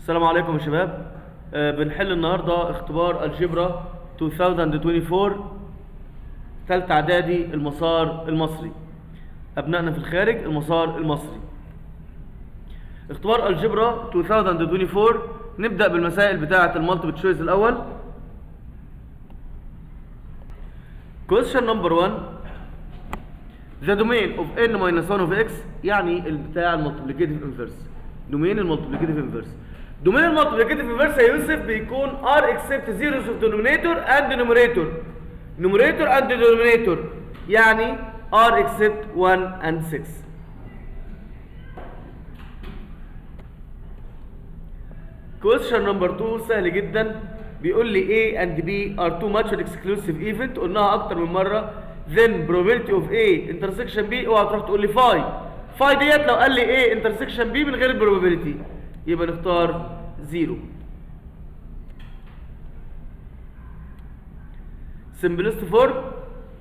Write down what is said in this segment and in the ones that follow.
السلام عليكم يا شباب. بنحل النهارده اختبار الجبرا 2024 ثالثه اعدادي المسار المصري. ابنائنا في الخارج المسار المصري. اختبار الجبرا 2024 نبدا بالمسائل بتاعه المالتيبل تشويس الاول. question number 1 the domain of n minus 1 of x يعني بتاع المالتيبليكيتيف انفيرس. دومين المالتيبليكيتيف انفيرس. دومين المالتيبليكيتيف انفيرس يا يوسف بيكون r except zeros of denominator and numerator. numerator and denominator يعني r except 1 and 6. question number 2 سهل جدا. بيقول لي A and B are two mutual exclusive event. قلناها اكتر من مره. then probability of A intersection B اوعى تروح تقول لي phi ديت لو قال لي A intersection B من غير البروبابيلتي يبقى نختار 0. simplest form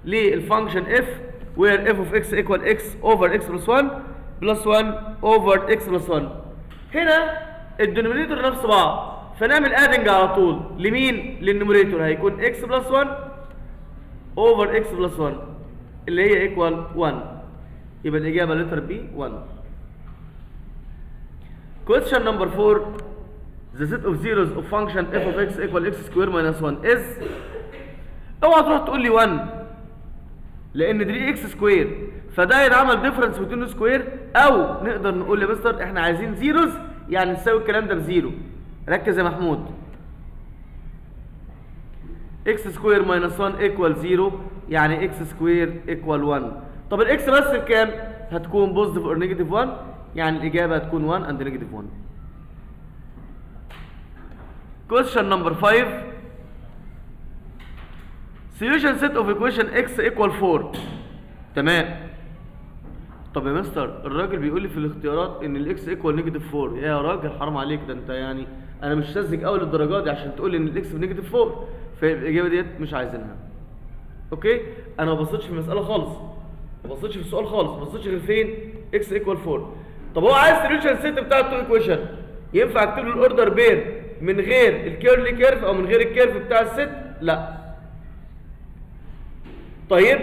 للفانكشن f where f of x equal x over x plus 1 plus 1 over x plus 1. هنا الدينومينيتور نفس بعض فنعمل ادنج على طول. لمين؟ للنوميريتور هيكون x plus 1 over x plus 1 اللي هي equal 1. يبقى الإجابة لتر B 1. question number 4 the set of zeros of function f of x equal x square minus 1 is. اوعى تروح تقول لي 1 لأن دي x سكوير فده يتعمل ديفرنس بين سكوير، أو نقدر نقول يا مستر إحنا عايزين زيروز يعني نساوي الكلام ده بزيرو. ركز يا محمود. x سكوير minus 1 equal 0 يعني x سكوير equal 1. طب الاكس بس بكام؟ هتكون بوزيتيف اور نيجاتيف 1 يعني الاجابه هتكون 1 اند نيجاتيف 1. question number 5 solution set of equation x equal 4. تمام. طب يا مستر الراجل بيقول لي في الاختيارات ان الاكس ايكوال نيجاتيف 4. يا راجل حرام عليك، ده انت يعني انا مش ساذج قوي للدرجات دي عشان تقول لي ان الاكس بنيجاتيف 4 فالاجابه ديت مش عايزينها. اوكي انا ما بصيتش في المساله خالص، ما بصيتش في السؤال خالص، ما بصيتش غير فين اكس ايكوال 4. طب هو عايز سوليوشن سيت بتاع التو ايكويشن ينفع اكتب له الاوردر بير من غير الكيرلي كيرف او من غير الكيرف بتاع الست؟ لا. طيب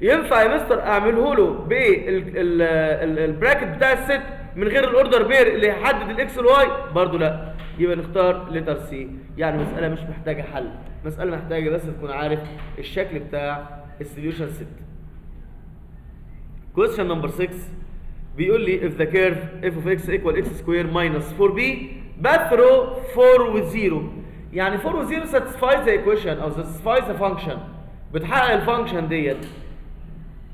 ينفع يا مستر اعمله له بالبراكت بتاع الست من غير الاوردر بير اللي هيحدد الاكس والواي؟ برضه لا. يبقى نختار لتر سي. يعني مساله مش محتاجه حل، مساله محتاجه بس تكون عارف الشكل بتاع السوليوشن سيت. question number 6 بيقول لي if the curve f of x equal x square minus 4b pass through 4 with 0. يعني 4 with 0 satisfies the equation او satisfies the function. بتحقق الفانكشن ديت.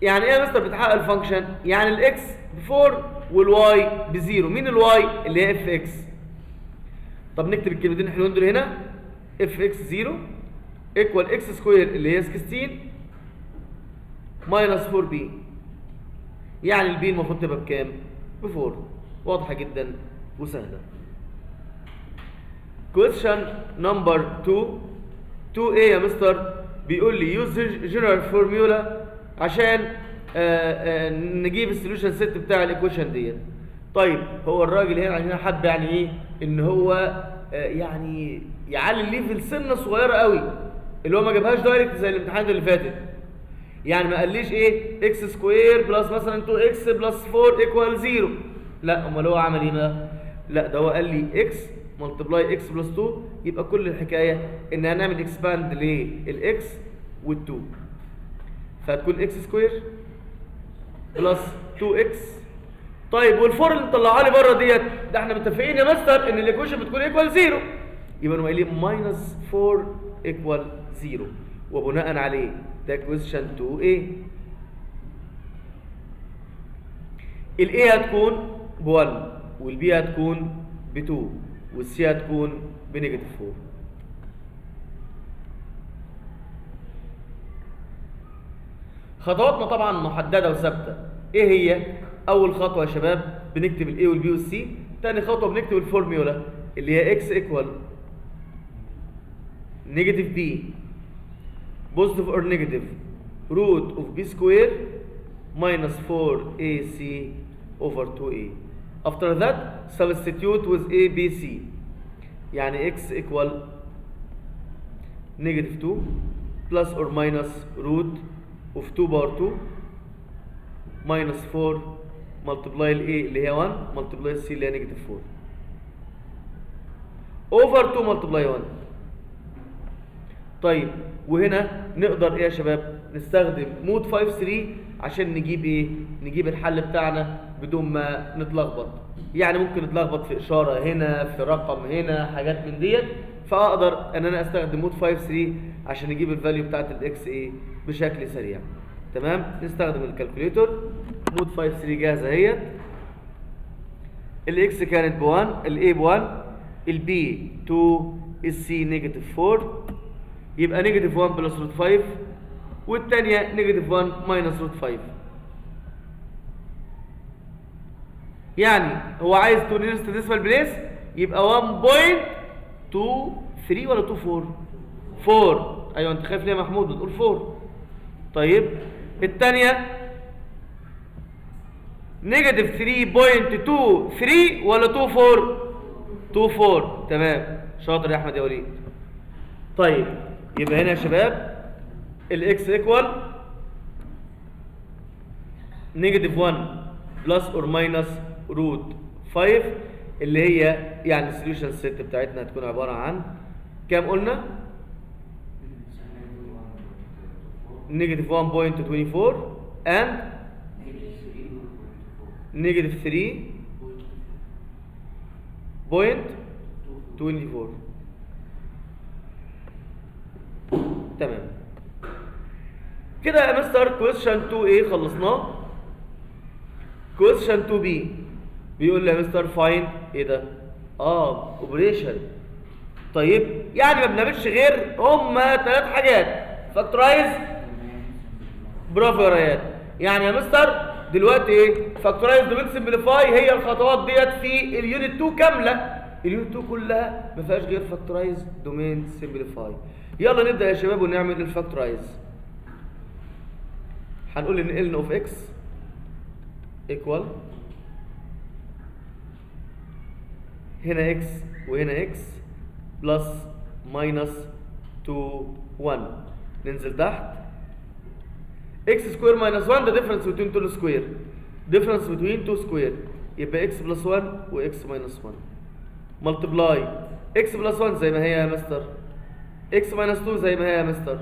يعني ايه يا مستر بتحقق الفانكشن؟ يعني الاكس ب 4 والواي ب 0. مين الواي؟ اللي هي اف اكس. طب نكتب الكلمتين الحلوين دول هنا. اف اكس 0 equal x سكوير اللي هي 16 minus 4b يعني البي المفروض تبقى بكام؟ ب 4. واضحه جدا وسهله. question number 2 يا مستر بيقول لي use general formula عشان نجيب السوليوشن سيت بتاع الايكويشن ديت. طيب هو الراجل هنا حب يعني ايه؟ ان هو يعني يعلي الليفل سنه صغيره قوي اللي هو ما جابهاش دايركت زي الامتحانات اللي فاتت. يعني ما قاليش ايه اكس سكوير بلس مثلا 2 اكس بلس 4 ايكوال 0. لا امال هو عمل ايه بقى؟ لا ده هو قال لي اكس ملتبلاي اكس بلس 2 يبقى كل الحكايه ان هنعمل اكسباند للاكس وال2 فهتكون اكس سكوير بلس 2 اكس. طيب والفور اللي مطلعها لي بره ديت ده احنا متفقين يا مستر ان الايكويشن بتكون ايكوال 0 يبقى نقول لي ماينس 4 ايكوال 0 وبناء عليه ده كويشن 2A. الاي هتكون ب1 والبي هتكون ب2 والسي هتكون بنيجاتيف 4. خطواتنا طبعا محدده وثابته. ايه هي؟ اول خطوه يا شباب بنكتب الاي والبي والسي. تاني خطوه بنكتب الفورميولا اللي هي اكس ايكوال نيجاتيف بي positive or negative root of b square minus 4ac over 2a. After that substitute with a, b, c. يعني x ايكوال نيجاتيف 2 بلس اور ماينس روت اوف 2 باور 2 ماينس 4 ملتبلاي الاي اللي هي 1 ملتبلاي السي اللي هي نيجاتيف 4 اوفر 2 ملتبلاي 1. طيب وهنا نقدر ايه يا شباب؟ نستخدم مود 5 3 عشان نجيب ايه؟ نجيب الحل بتاعنا بدون ما نتلخبط. يعني ممكن نتلخبط في اشاره هنا، في رقم هنا، حاجات من ديت، فاقدر ان انا استخدم مود 5 3 عشان نجيب الفاليو بتاعت الاكس ايه بشكل سريع. تمام؟ نستخدم الكالكوليتور. مود 5 3 جاهزه اهيت. الاكس كانت ب 1، الاي ب 1، البي 2، السي نيجاتيف 4، يبقى نيجاتيف 1 بلس روت 5، والثانيه نيجاتيف 1 ماينس روت 5. يعني هو عايز تو نيرست ديسمال بليس، يبقى 1.23 ولا 24؟ 4. ايوه انت خايف ليه يا محمود؟ بتقول 4. طيب الثانيه نيجاتيف 3.23 ولا 24؟ 24. تمام، شاطر يا احمد يا وليد. طيب يبقى هنا يا شباب الاكس ايكوال نيجاتيف 1 بلس اور ماينس روت 5 اللي هي يعني السوليوشن سيت بتاعتنا هتكون عباره عن كام قلنا؟ نيجاتيف 1.24 and نيجاتيف 3.24. تمام كده يا مستر. كويشن 2 a خلصناه. كويشن 2 b بيقول لي يا مستر فايند ايه ده؟ اوبريشن. طيب يعني ما بنعملش غير هما 3 حاجات: فاكتورايز. برافو يا ريان. يعني يا مستر دلوقتي ايه؟ فاكتورايز دومين سمبليفاي هي الخطوات ديت في اليونت 2 كامله. اليونت 2 كلها ما فيهاش غير فاكتورايز دومين سمبليفاي. يلا نبدا يا شباب ونعمل الفاكتورايز. هنقول ان ال اوف اكس ايكوال هنا اكس وهنا اكس بلس ماينس 2 1. ننزل تحت اكس سكوير ماينس 1 ده ديفرنس بين 2 سكوير، ديفرنس بين 2 سكوير، يبقى اكس بلس 1 واكس ماينس 1 ملتبلاي اكس بلس 1 زي ما هي يا مستر، اكس ماينس 2 زي ما هي يا مستر.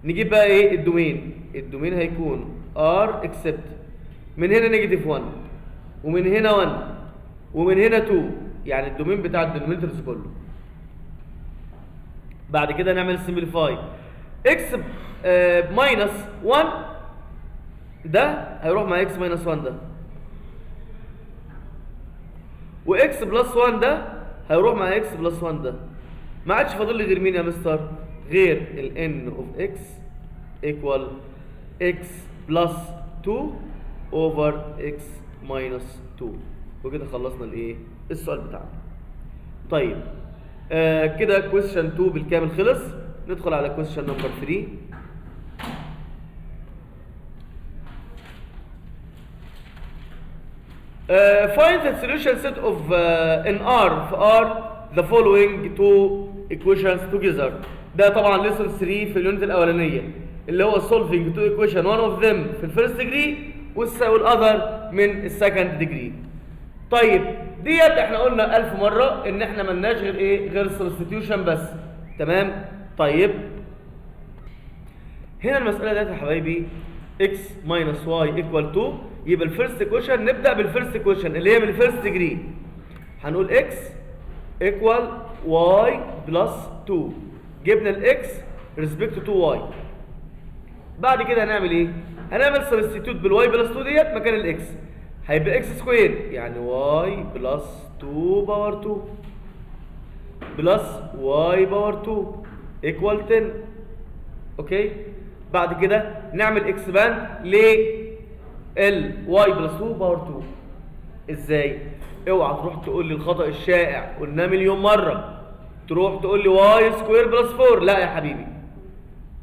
نجيب بقى ايه الدومين؟ الدومين هيكون ار اكسبت من هنا نيجاتيف 1 ومن هنا 1 ومن هنا 2، يعني الدومين بتاع الدينومينيتورز كله. بعد كده نعمل سمبليفاي اكس ماينس 1 ده هيروح مع اكس ماينس 1 ده، واكس بلس 1 ده هيروح مع اكس بلس 1 ده. ما عادش فاضل لي غير مين يا مستر؟ غير ال n اوف x equal x plus 2 over x minus 2. وكده خلصنا الايه؟ السؤال بتاعنا. طيب كده question 2 بالكامل خلص. ندخل على question number 3. Find the solution set of in R for R the following two equations together. ده طبعا lesson 3 في اليونت الاولانيه اللي هو solving two equation one of them في الفيرست ديجري والاذر من السكند ديجري. طيب ديت احنا قلنا 1000 مره ان احنا ملناش غير ايه؟ غير substitution بس. تمام؟ طيب هنا المساله ديت يا حبايبي x minus y equal 2، يبقى الفيرست ايكويشن نبدا بالفيرست ايكويشن اللي هي من الفيرست ديجري. هنقول x equal y plus 2. جبنا الاكس ريسبكت تو واي. بعد كده هنعمل ايه؟ هنعمل سبستيتيوت بالواي بلس 2 ديت مكان الاكس، هيبقى اكس سكوير يعني واي بلس 2 باور 2 بلس واي باور 2 ايكوال 10. اوكي؟ بعد كده نعمل اكسباند ل ال واي بلس 2 باور 2. ازاي؟ اوعى تروح تقول لي الخطأ الشائع قلناه مليون مره، تروح تقول لي واي سكوير بلس 4. لا يا حبيبي،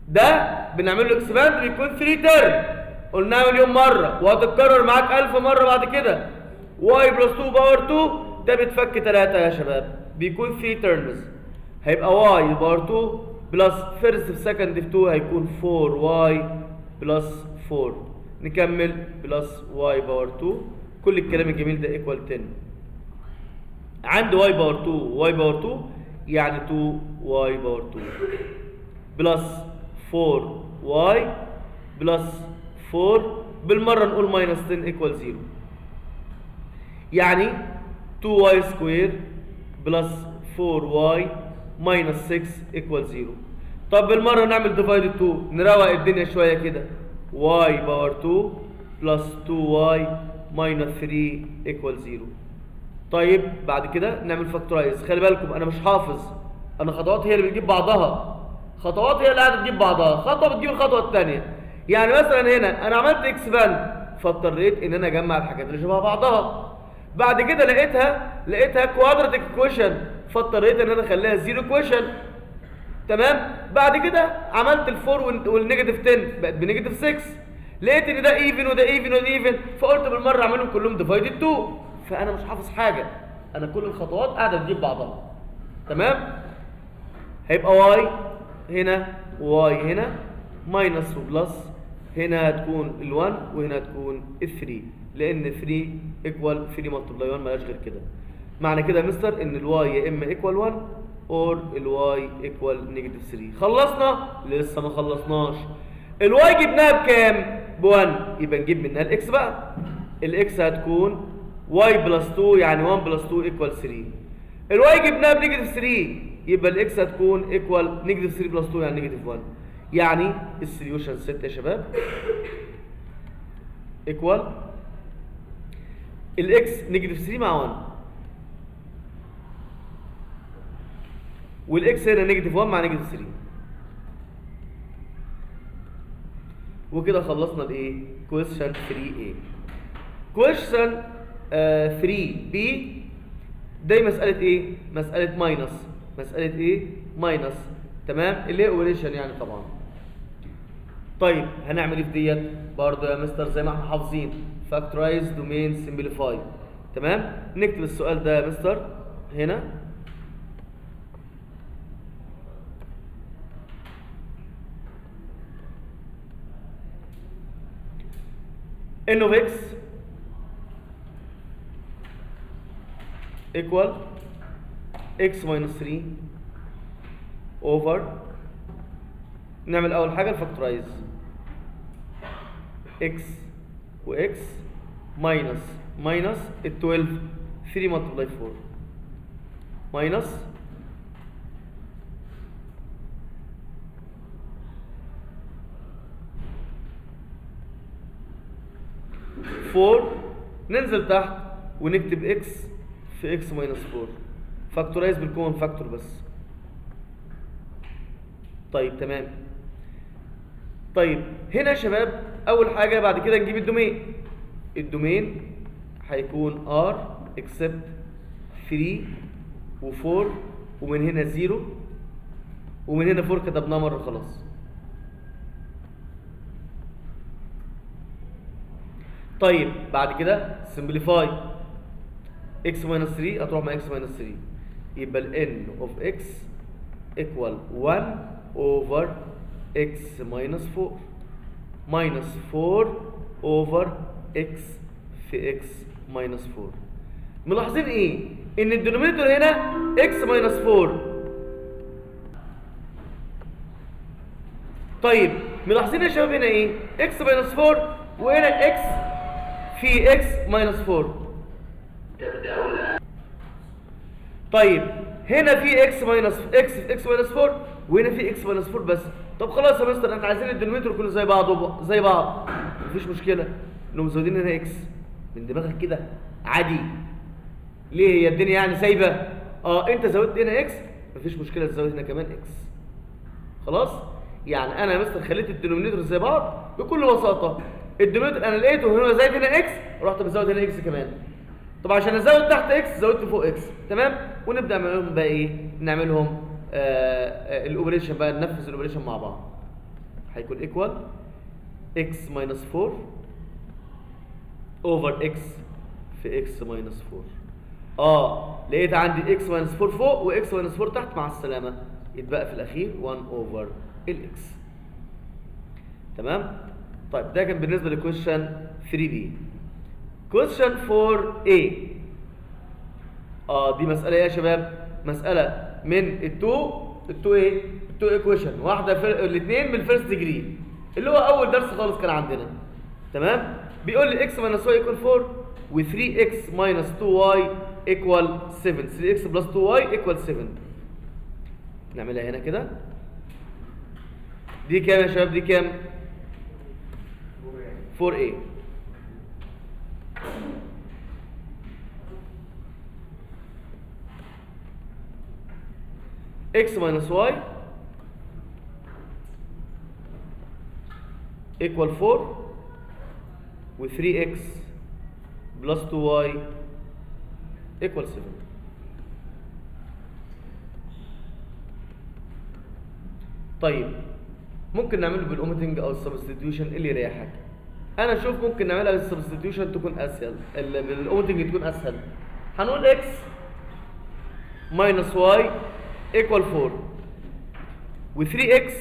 ده بنعمل له اكسباند بيكون 3 ترم، قلناها مليون مره وهتتكرر معاك 1000 مره بعد كده. واي بلس 2 باور 2 ده بيتفك 3 يا شباب، بيكون 3 تيرمز. هيبقى واي باور 2 بلس فيرست في سكند في 2 هيكون 4 واي بلس 4. نكمل بلس واي باور 2، كل الكلام الجميل ده ايكوال 10. عندي واي باور 2 واي باور 2 يعني 2 واي باور 2 بلس 4 واي بلس 4 بالمره نقول ماينس 10 ايكوال 0. يعني 2 واي سكوير بلس 4 واي ماينس 6 ايكوال 0. طب بالمره نعمل ديفايد 2 نروق الدنيا شويه كده، واي باور 2 بلس 2 واي ماينس 3 ايكوال 0. طيب بعد كده نعمل فاكتورايز. خلي بالكم انا مش حافظ، انا خطوات هي اللي بتجيب بعضها، خطوات هي اللي قاعده تجيب بعضها، خطوه بتجيب الخطوه الثانيه. يعني مثلا هنا انا عملت اكسباند فاضطريت ان انا اجمع الحاجات اللي شبه بعضها. بعد كده لقيتها كوادراتيك ايكويشن فاضطريت ان انا اخليها زيرو ايكويشن. تمام. بعد كده عملت الفور والنيجاتيف 10 بقت بنيجاتيف 6. لقيت ان ده ايفن وده ايفن وده ايفن، فقلت بالمره اعملهم كلهم ديفايدد 2. فانا مش حافظ حاجه، انا كل الخطوات قاعده تجيب بعضها. تمام. هيبقى واي هنا وواي هنا ماينس وبلس، هنا هتكون ال1 وهنا هتكون ال3 لان 3 ايكوال 3 ملتبلاي 1 مالهاش غير كده. معنى كده يا مستر ان الواي يا اما ايكوال 1 اور الواي ايكوال نيجاتيف 3. خلصنا؟ لسه ما خلصناش. الواي جبناها بكام؟ ب1، يبقى نجيب منها الاكس بقى. الاكس هتكون واي بلس 2 يعني 1 بلس 2 ايكوال 3. الواي جبناها بنيجاتيف 3 يبقى الاكس هتكون ايكوال نيجاتيف 3 بلس 2 يعني نيجاتيف 1. يعني السوليوشن ست يا شباب ايكوال الاكس نيجاتيف 3 مع 1 والاكس هنا نيجاتيف 1 مع نيجاتيف 3. وكده خلصنا الايه؟ كويشن 3A. كويشن 3B دي مسألة ايه؟ مسألة ماينس. مسألة ايه؟ ماينس. تمام؟ اللي هي اوبريشن يعني طبعا. طيب هنعمل ايه في ديت؟ برضه يا مستر زي ما احنا حافظين فاكتورايز دومين سمبليفاي. تمام؟ نكتب السؤال ده يا مستر هنا n of x equal x minus 3 over نعمل اول حاجه الفاكتورايز x و x minus ال 12 3 multiply 4 minus 4 ننزل تحت ونكتب x في x minus 4 فاكتورايز بالكومن فاكتور بس. طيب تمام. طيب هنا يا شباب اول حاجه بعد كده نجيب الدومين. الدومين هيكون r except 3 و4 ومن هنا 0 ومن هنا 4 كتبناها مره خلاص. طيب بعد كده simplify x minus 3 هتروح مع x minus 3 يبقى ال n of x equal 1 over x minus 4 minus 4 over x في x minus 4. ملاحظين ايه؟ ان الدينومينيتور هنا x minus 4. طيب ملاحظين يا شباب هنا ايه؟ x minus 4 وهنا x في x minus 4. طيب هنا في x minus x في x minus 4 وهنا في x minus 4 بس. طب خلاص يا مستر احنا عايزين الدينومينيتور يكونوا زي بعض زي بعض. مفيش مشكله انهم مزودين هنا x من دماغك كده عادي. ليه هي الدنيا يعني سايبه؟ انت زودت هنا x مفيش مشكله تزود هنا كمان x. خلاص؟ يعني انا يا مستر خليت الدينومينيتور زي بعض بكل بساطه. الدينومينيتور انا لقيته هنا زايد هنا x رحت بزود هنا x كمان. طب عشان ازود تحت x زودت فوق x. تمام؟ ونبدا نعملهم بقى ايه؟ نعملهم الاوبريشن بقى، ننفذ الاوبريشن مع بعض. هيكون ايكوال x minus 4 over x في x minus 4 لقيت عندي اكس ماينس 4 فوق واكس ماينس 4 تحت، مع السلامه. يتبقى في الاخير 1 اوفر الاكس. تمام. طيب ده كان بالنسبه لكويشن 3 بي. كويشن 4 اي. دي مساله ايه يا شباب؟ مساله من التو ايكويشن، واحده الاثنين من الفيرست ديجري، اللي هو اول درس خالص كان عندنا. تمام. بيقول لي اكس ماينس واي ايكوال 4 و 3 اكس ماينس 2 واي ايكوال 7. 3 اكس بلس 2 واي ايكوال 7. نعملها هنا كده. دي كام يا شباب؟ دي كام؟ 4a. x minus y equal 4 و 3x plus 2y equal 7. طيب ممكن نعمله بالاوميتنج او السبستيتيوشن اللي يريحك. انا اشوف ممكن نعملها بالسبستيتيوشن تكون اسهل، بالاوميتنج تكون اسهل. هنقول x minus y equal 4 و 3x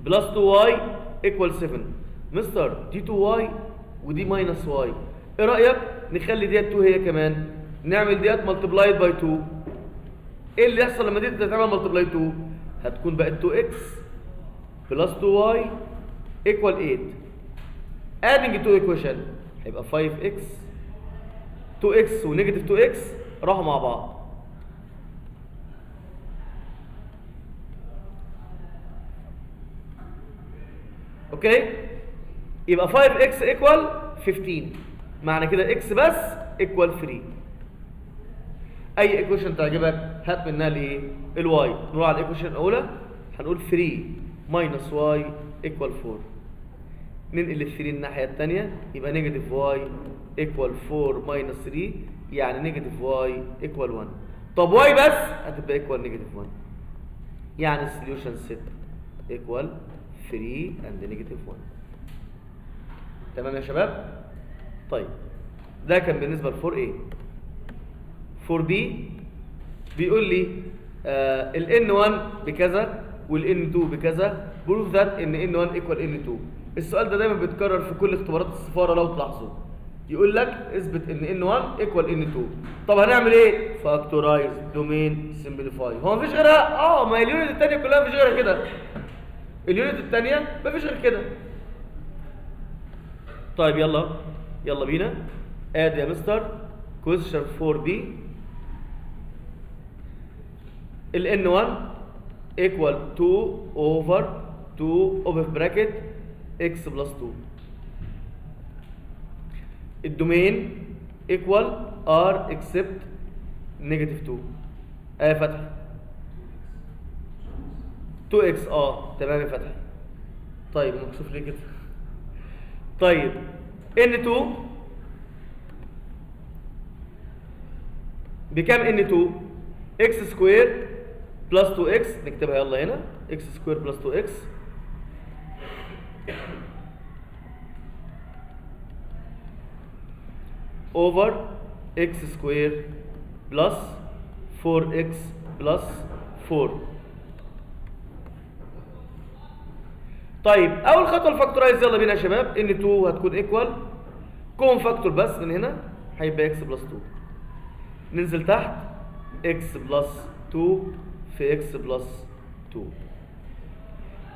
plus 2y equal 7. مستر دي 2y ودي minus y، ايه رايك نخلي ديت 2 هي كمان، نعمل ديت multiplied by 2. ايه اللي يحصل لما دي تتعمل multiply 2؟ هتكون بقت 2x plus 2y equal 8. adding 2 equation هيبقى 5x 2x ونيجاتيف 2x راحوا مع بعض. اوكي، يبقى 5x equal 15. معنى كده x بس equal 3. اي ايكويشن تعجبك هات منها الايه؟ الواي. نروح على الايكويشن الاولى، هنقول 3 minus y equal 4. ننقل ال 3 الناحيه الثانيه، يبقى نيجاتيف y equal 4 minus 3، يعني نيجاتيف y equal 1. طب y بس هتبقى equal نيجاتيف 1، يعني السوليوشن set equal 3 and نيجاتيف 1. تمام يا شباب؟ طيب ده كان بالنسبه ل 4a. 4b بيقول لي ال n1 بكذا وال n2 بكذا، prove that ان n1 equal n2. السؤال ده دايما بيتكرر في كل اختبارات السفاره لو تلاحظوا، يقول لك اثبت ان n1 equal n2. طب هنعمل ايه؟ فاكتورايز دومين سمبليفاي. هو مفيش غيرها؟ ما هي اليونت الثانيه كلها مفيش غيرها كده، اليونت الثانيه مفيش غير كده. طيب يلا بينا. ادي يا مستر كويشن 4b. ال n1 equal 2 over 2 open bracket x plus 2. الدومين equal r except negative 2. يا فتحي 2x. تمام يا فتحي. طيب نشوف ليه كده. طيب n2 بكام؟ n2 x سكوير بلس 2x. نكتبها يلا هنا، x سكوير بلس 2x اوفر x سكوير بلس 4x بلس 4. طيب اول خطوه الفاكتورايز، يلا بينا يا شباب. n2 هتكون ايكوال كومن فاكتور بس من هنا هيبقى x بلس 2. ننزل تحت x بلس 2 في x بلس 2.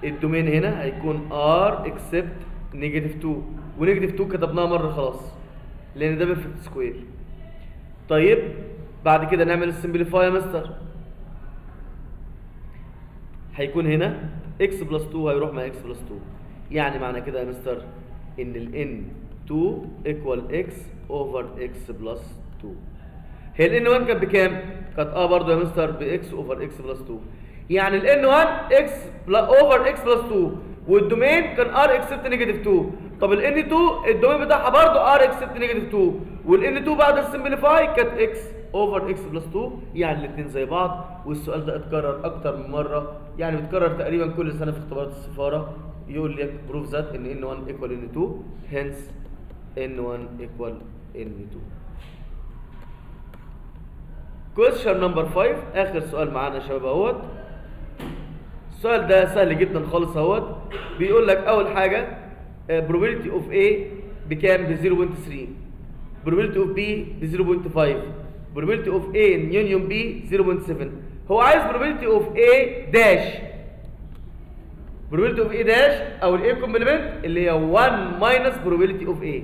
الدومين هنا هيكون r except نيجاتيف 2، ونيجاتيف 2 كتبناها مره خلاص لان ده بيرفكت سكوير. طيب بعد كده نعمل السمبليفاي يا مستر. هيكون هنا x بلس 2 هيروح مع x بلس 2، يعني معنى كده يا مستر ان ال n2 equal x over x بلس 2. هي ال n1 كانت بكام؟ كانت برضه يا مستر ب x over x بلس 2، يعني ال n1 x over x بلس 2 والدومين كان r except نيجاتيف 2. طب ال n2 الدومين بتاعها برضه r except نيجاتيف 2، وال n2 بعد السمبليفاي كانت x over x بلس 2، يعني الاثنين زي بعض. والسؤال ده اتكرر اكتر من مره، يعني بيتكرر تقريبا كل سنه في اختبارات السفاره. يقول لك بروف ذات ان n1 equal n2 hence n1 equal n2. question number 5 اخر سؤال معانا يا شباب اهوت. السؤال ده سهل جدا خالص اهوت. بيقول لك اول حاجه probability of A بكام؟ ب 0.3. probability of B ب 0.5. probability of A in union B 0.7. هو عايز probability of A dash. probability of A dash او ال A complement اللي هي 1 minus probability of A.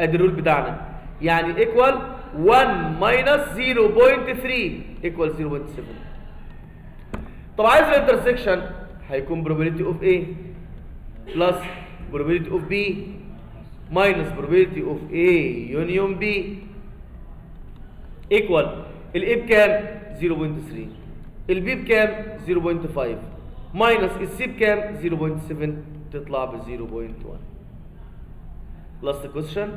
ادي الرول بتاعنا، يعني equal 1 minus 0.3 equal 0.7. طب عايز الانترسكشن، هيكون probability of A plus probability of B minus probability of A union B equal ال A بكام؟ 0.3. ال B بكام؟ 0.5 minus ال C بكام؟ 0.7 تطلع ب 0.1. last question.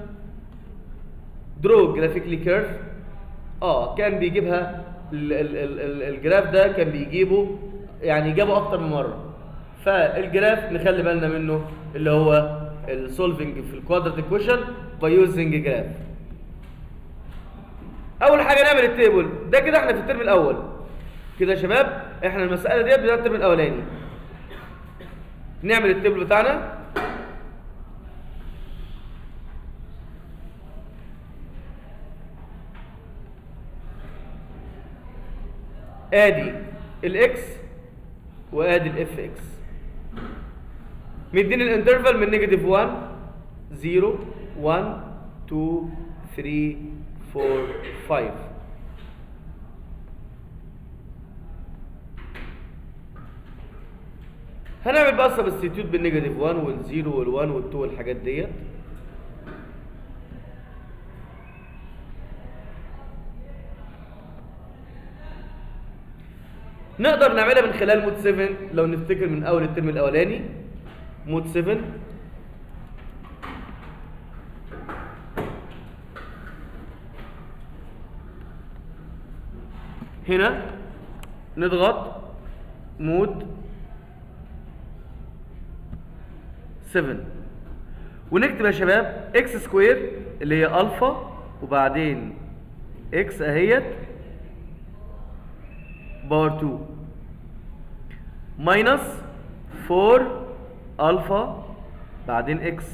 draw graphically curve. كان بيجيبها الجراف ده كان بيجيبه، يعني جابه اكتر من مره. فالجراف نخلي بالنا منه اللي هو السولفنج في الكوادراتيك كويشن باي يوزنج جراف. اول حاجه نعمل التيبل ده كده. احنا في الترم الاول كده يا شباب، احنا المساله ديت بتاعت الترم الاولاني. نعمل التيبل بتاعنا. ادي الاكس وادي الاف اكس. مديني الانترفال من نيجاتيف 1 0 1 2 3 4 5. هنعمل بقى سبستيتيوت بالنيجاتيف 1 وال0 وال1 وال2 والحاجات ديت. نقدر نعملها من خلال مود 7 لو نفتكر من اول الترم الاولاني. مود 7 هنا نضغط مود 7 ونكتب يا شباب اكس سكوير اللي هي الفا وبعدين اكس اهيت باور 2 ماينس 4 الفا بعدين اكس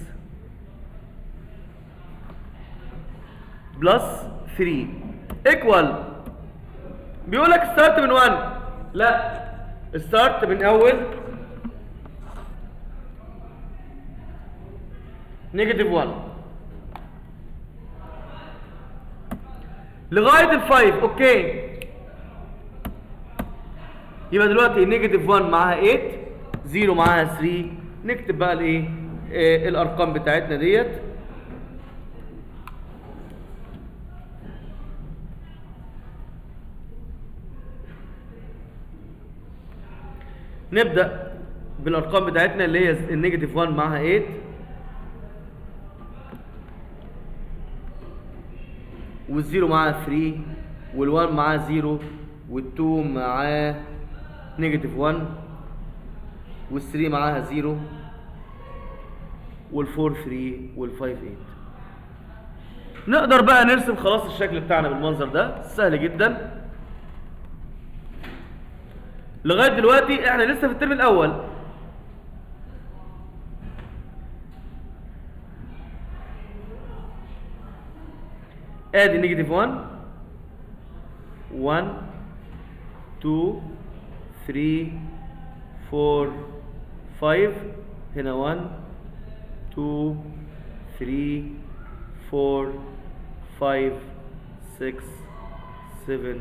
بلس 3 ايكوال. بيقول لك ستارت من 1. لا، ستارت من اول نيجاتيف 1 لغايه ال 5. اوكي، يبقى دلوقتي نيجاتيف 1 معاها 8 0 معاها 3. نكتب بقى الايه الارقام بتاعتنا ديت. نبدا بالارقام بتاعتنا اللي هي النيجاتيف 1 معاها 8 والزيرو معاها 3 وال1 معاها 0 وال2 معاه نيجاتيف 1 وال3 معاها 0 وال4 3 وال5 8. نقدر بقى نرسم خلاص الشكل بتاعنا بالمنظر ده، سهل جدا. لغايه دلوقتي احنا لسه في الترم الاول. ادي نيجاتيف 1 1 2 3 4 5 هنا 1 2 3 4 5 6 7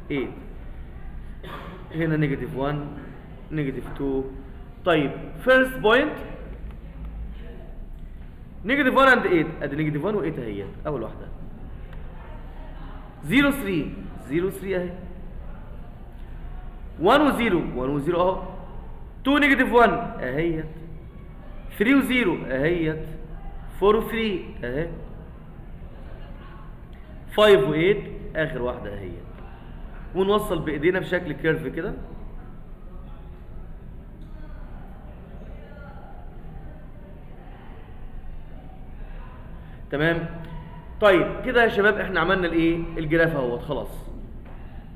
8. هنا نيجاتيف 1 نيجاتيف 2. طيب فيرست بوينت نيجاتيف 1 اند 8. ادي نيجاتيف 1 و8 اهي اول واحده. 0 3 0 3 اهي. 1 و0 1 و0 اهو. 2 نيجاتيف 1 اهيت. 3 و0 اهيت. 4 و3 اهي. 5 و8 اخر واحده اهيت. ونوصل بايدينا بشكل كيرف كده. تمام. طيب كده يا شباب احنا عملنا الايه الجراف اهوت خلاص.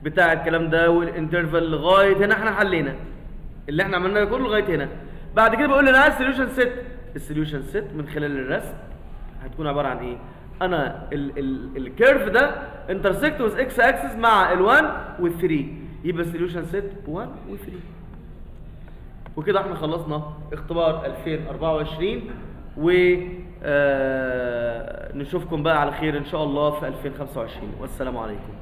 بتاع الكلام ده والانترفال لغايه هنا احنا حلينا اللي احنا عملناه كله لغايه هنا. بعد كده بقول لي انا عايز سوليوشن سيت. السوليوشن سيت من خلال الرسم هتكون عباره عن ايه؟ انا الكيرف ده انترسكت وذ اكس اكسس مع ال1 وال3، يبقى سوليوشن سيت 1 و3. وكده احنا خلصنا اختبار 2024 و نشوفكم بقى على خير ان شاء الله في 2025. والسلام عليكم.